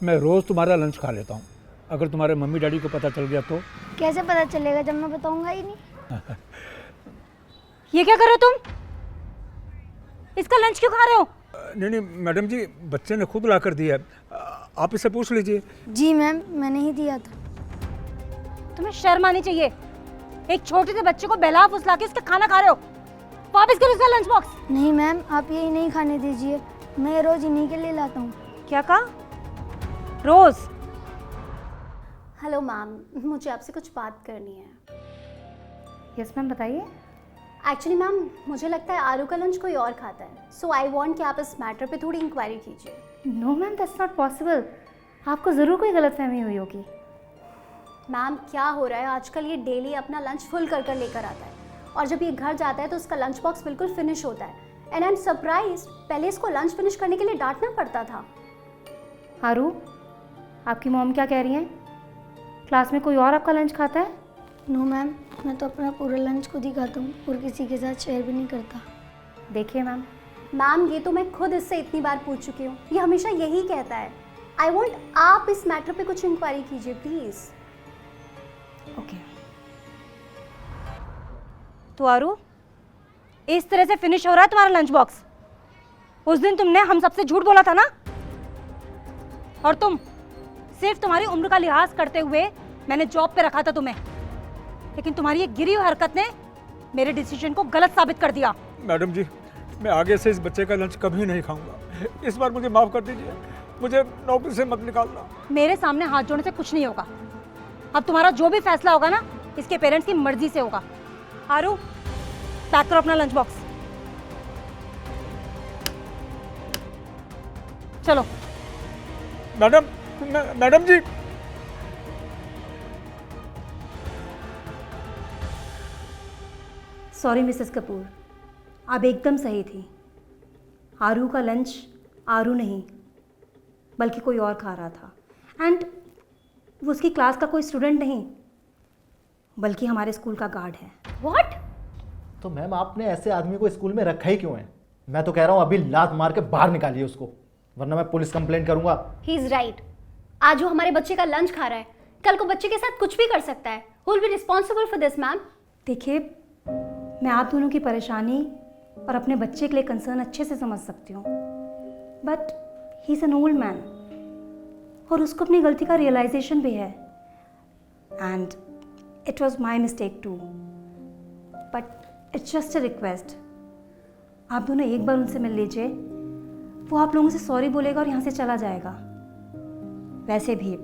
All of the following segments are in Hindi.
मैं रोज़ तुम्हारा लंच खा लेता हूँ। अगर तुम्हारे मम्मी डैडी को पता चल गया तो? कैसे पता चलेगा जब मैं बताऊंगा ही नहीं? ये क्या कर रहे हो तुम? इसका लंच क्यों खा रहे हो? नहीं मैडम जी, बच्चे ने खुद ला कर दिया है, आप इससे पूछ लीजिए। जी मैम, मैंने ही दिया था। तुम्हें शर्म आनी चाहिए। एक छोटे से बच्चे को बहला फुसला के इसका खाना खा रहे हो। वापस करो इसका लंच बॉक्स। नहीं मैम, आप यही नहीं खाने दीजिए, मैं रोज इन्हीं के लिए लाता हूँ। क्या कहा? रोज? हेलो मैम, मुझे आपसे कुछ बात करनी है। यस मैम, बताइए। एक्चुअली मैम, मुझे लगता है आरू का लंच कोई और खाता है, सो आई वांट कि आप इस मैटर पे थोड़ी इंक्वायरी कीजिए। No ma'am, that's not possible. आपको ज़रूर कोई गलतफहमी हुई होगी। मैम, क्या हो रहा है आजकल, ये डेली अपना लंच फुल कर कर लेकर आता है और जब ये घर जाता है तो उसका लंच बॉक्स बिल्कुल फिनिश होता है। एंड आई एम सरप्राइज, पहले इसको लंच फिनिश करने के लिए डांटना पड़ता था। आरू, आपकी मॉम क्या कह रही हैं? क्लास में कोई और आपका लंच खाता है? नो मैम, मैं तो अपना पूरा लंच खुद ही खाता हूँ और किसी के साथ शेयर भी नहीं करता। देखिए मैम, मैम, ये तो मैं खुद इससे इतनी बार पूछ चुकी हूँ, ये हमेशा यही कहता है। आई वांट आप इस मैटर पे कुछ इंक्वायरी कीजिए प्लीज़। ओके। तो आरू, इस तरह से फिनिश हो रहा है तुम्हारा लंच बॉक्स? उस दिन तुमने हम सबसे झूठ बोला था ना? और तुम सिर्फ तुम्हारी उम्र का लिहाज करते हुए मैंने जॉब पे रखा था तुम्हें, लेकिन तुम्हारी ये गिरी हुई हरकत ने मेरे डिसीजन को गलत साबित कर दिया। मैडम जी, मैं आगे से इस बच्चे का लंच कभी नहीं खाऊंगा। इस बार मुझे माफ़ कर दीजिए, मुझे नौकरी से मत निकालना। मेरे सामने हाथ जोड़ने से कुछ नहीं होगा। अब तुम्हारा जो भी फैसला होगा ना, इसके पेरेंट्स की मर्जी से होगा। आरू, पैक करो अपना लंच बॉक्स। चलो। मैडम जी। सॉरी मिसेस कपूर, आप एकदम सही थी। आरू का लंच आरू नहीं बल्कि कोई और खा रहा था। एंड वो उसकी क्लास का कोई स्टूडेंट नहीं बल्कि हमारे स्कूल का गार्ड है। व्हाट? तो मैम, आपने ऐसे आदमी को स्कूल में रखा ही क्यों है? मैं तो कह रहा हूँ अभी लात मार के बाहर निकालिए उसको, वरना मैं पुलिस कंप्लेंट करूंगा। He is right. आज वो हमारे बच्चे का लंच खा रहा है, कल को बच्चे के साथ कुछ भी कर सकता है। Who will be responsible for this ma'am? देखिए, मैं आप दोनों की परेशानी और अपने बच्चे के लिए कंसर्न अच्छे से समझ सकती हूँ, but he is an old man और उसको अपनी गलती का रियलाइजेशन भी है। And it was my mistake too, but it's just a request. आप दोनों एक बार उनसे मिल लीजिए, वो आप लोगों से सॉरी बोलेगा और यहाँ से चला जाएगा। वैसे भी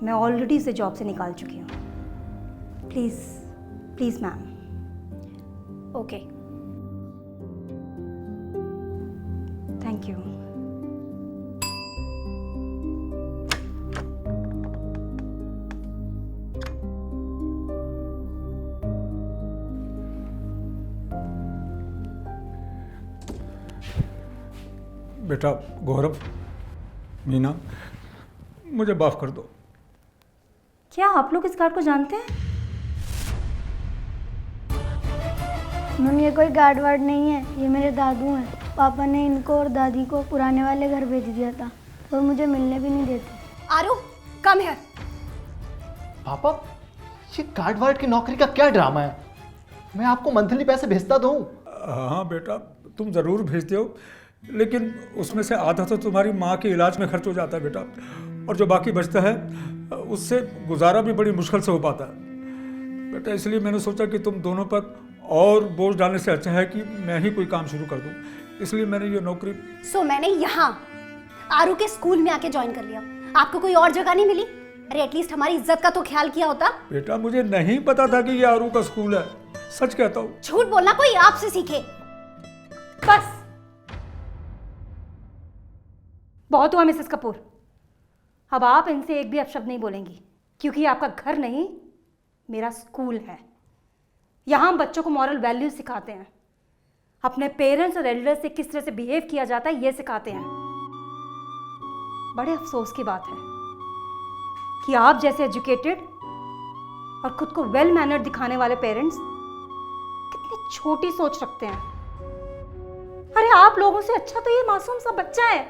मैं ऑलरेडी उसे जॉब से निकाल चुकी हूँ। Please please ma'am. Okay. Thank you. बेटा गौरव, मीना, मुझे माफ़ कर दो। क्या आप लोग इस गार्ड को जानते हैं? मैम, ये कोई गार्ड वार्ड नहीं है, ये मेरे दादू हैं। पापा ने इनको और दादी को पुराने वाले घर भेज दिया था और मुझे मिलने भी नहीं देते। आरू, कम हियर। पापा, ये गार्ड वार्ड की नौकरी का क्या ड्रामा है? मैं आपको मंथली पैसे भेजता तो हूँ। हाँ बेटा, तुम ज़रूर भेजते हो, लेकिन उसमें से आधा तो तुम्हारी माँ के इलाज में खर्च हो जाता है बेटा, और जो बाकी बचता है उससे गुजारा भी बड़ी मुश्किल से हो पाता है बेटा। इसलिए मैंने सोचा कि तुम दोनों पर और बोझ डालने से अच्छा है कि मैं ही कोई काम शुरू कर दूं, इसलिए मैंने ये नौकरी। सो मैंने यहाँ आरू के स्कूल में आके ज्वाइन कर लिया। आपको कोई और जगह नहीं मिली? अरे एटलीस्ट हमारी इज्जत का तो ख्याल किया होता। बेटा, मुझे नहीं पता था कि ये आरू का स्कूल है, सच कहता हूँ। झूठ बोलना कोई आपसे सीखे। बस बहुत हुआ मिसेस कपूर। अब आप इनसे एक भी अपशब्द नहीं बोलेंगी, क्योंकि ये आपका घर नहीं मेरा स्कूल है। यहाँ हम बच्चों को मॉरल वैल्यूज सिखाते हैं, अपने पेरेंट्स और एल्डर्स से किस तरह से बिहेव किया जाता है ये सिखाते हैं। बड़े अफसोस की बात है कि आप जैसे एजुकेटेड और खुद को वेल मैनर्ड दिखाने वाले पेरेंट्स कितनी छोटी सोच रखते हैं। अरे आप लोगों से अच्छा तो ये मासूम सा बच्चा है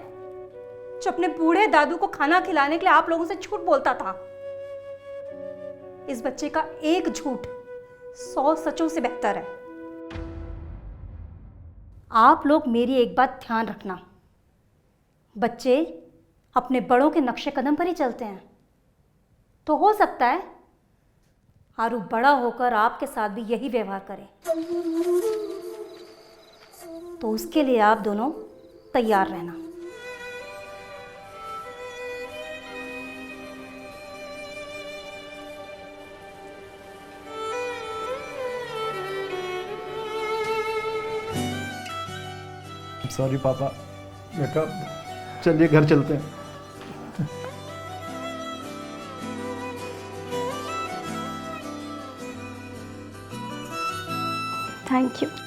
जो अपने बूढ़े दादू को खाना खिलाने के लिए आप लोगों से झूठ बोलता था। इस बच्चे का एक झूठ 100 सचों से बेहतर है। आप लोग मेरी एक बात ध्यान रखना, बच्चे अपने बड़ों के नक्शे कदम पर ही चलते हैं, तो हो सकता है आरू बड़ा होकर आपके साथ भी यही व्यवहार करे। तो उसके लिए आप दोनों तैयार रहना। सॉरी पापा, बेटा चलिए घर चलते हैं। Thank you.